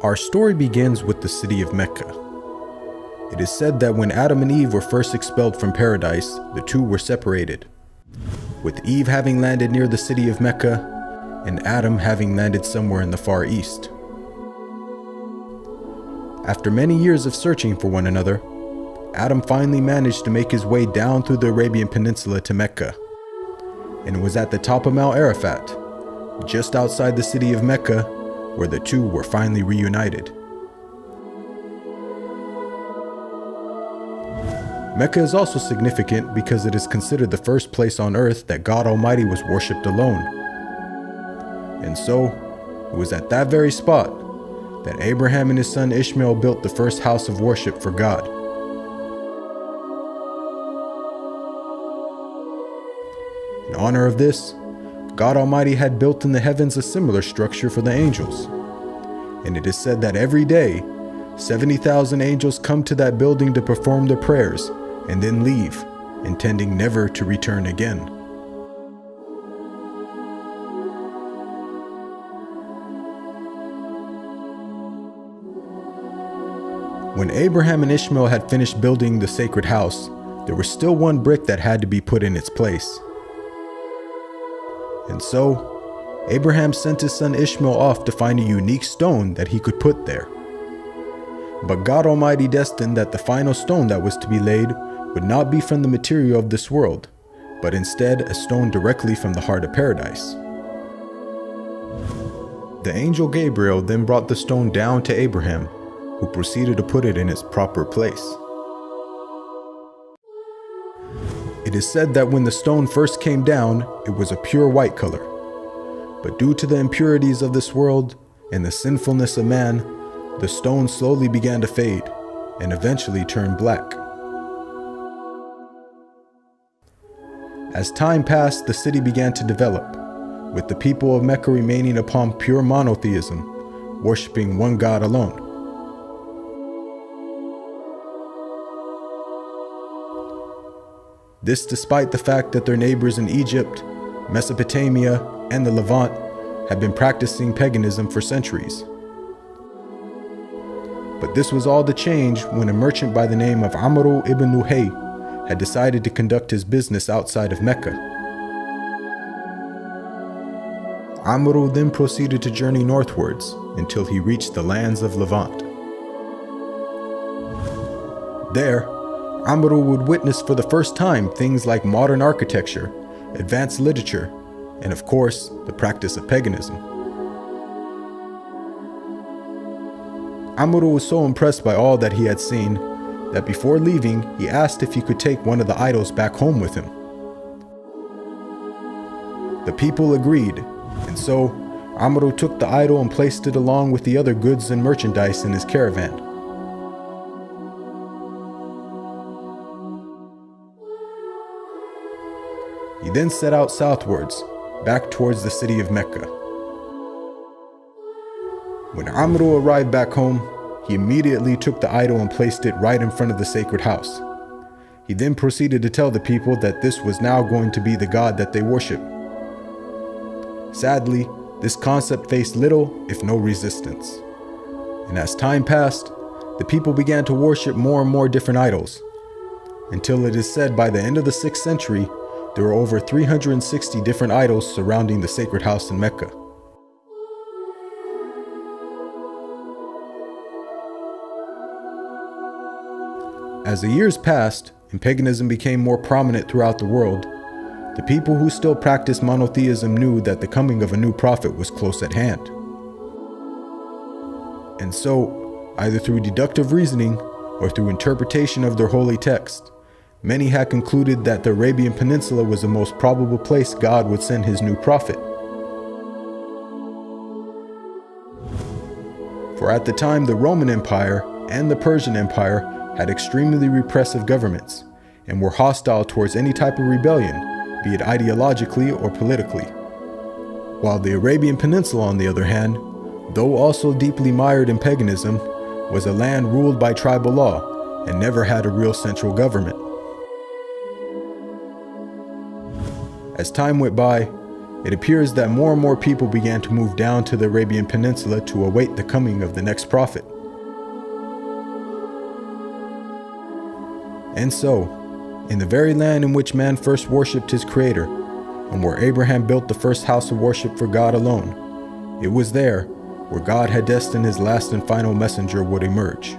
Our story begins with the city of Mecca. It is said that when Adam and Eve were first expelled from paradise, the two were separated, with Eve having landed near the city of Mecca and Adam having landed somewhere in the Far East. After many years of searching for one another, Adam finally managed to make his way down through the Arabian Peninsula to Mecca, and it was at the top of Mount Arafat, just outside the city of Mecca, where the two were finally reunited. Mecca is also significant because it is considered the first place on earth that God Almighty was worshipped alone. And so, it was at that very spot that Abraham and his son Ishmael built the first house of worship for God. In honor of this, God Almighty had built in the heavens a similar structure for the angels. And it is said that every day, 70,000 angels come to that building to perform their prayers and then leave, intending never to return again. When Abraham and Ishmael had finished building the sacred house, there was still one brick that had to be put in its place. And so, Abraham sent his son Ishmael off to find a unique stone that he could put there. But God Almighty destined that the final stone that was to be laid would not be from the material of this world, but instead a stone directly from the heart of paradise. The angel Gabriel then brought the stone down to Abraham, who proceeded to put it in its proper place. It is said that when the stone first came down, it was a pure white color. But due to the impurities of this world and the sinfulness of man, the stone slowly began to fade and eventually turned black. As time passed, the city began to develop, with the people of Mecca remaining upon pure monotheism, worshiping one God alone. This despite the fact that their neighbors in Egypt, Mesopotamia, and the Levant had been practicing paganism for centuries. But this was all to change when a merchant by the name of Amr ibn Luhay had decided to conduct his business outside of Mecca. Amr then proceeded to journey northwards until he reached the lands of Levant. There, Amr would witness for the first time things like modern architecture, advanced literature, and of course, the practice of paganism. Amr was so impressed by all that he had seen that before leaving, he asked if he could take one of the idols back home with him. The people agreed, and so Amr took the idol and placed it along with the other goods and merchandise in his caravan. He then set out southwards, back towards the city of Mecca. When Amr arrived back home, he immediately took the idol and placed it right in front of the sacred house. He then proceeded to tell the people that this was now going to be the God that they worship. Sadly, this concept faced little, if no resistance. And as time passed, the people began to worship more and more different idols, until it is said by the end of the 6th century, there were over 360 different idols surrounding the sacred house in Mecca. As the years passed and paganism became more prominent throughout the world, the people who still practiced monotheism knew that the coming of a new prophet was close at hand. And so, either through deductive reasoning or through interpretation of their holy text, many had concluded that the Arabian Peninsula was the most probable place God would send his new prophet. For at the time, the Roman Empire and the Persian Empire had extremely repressive governments and were hostile towards any type of rebellion, be it ideologically or politically. While the Arabian Peninsula, on the other hand, though also deeply mired in paganism, was a land ruled by tribal law and never had a real central government. As time went by, it appears that more and more people began to move down to the Arabian Peninsula to await the coming of the next prophet. And so, in the very land in which man first worshipped his Creator, and where Abraham built the first house of worship for God alone, it was there where God had destined his last and final messenger would emerge.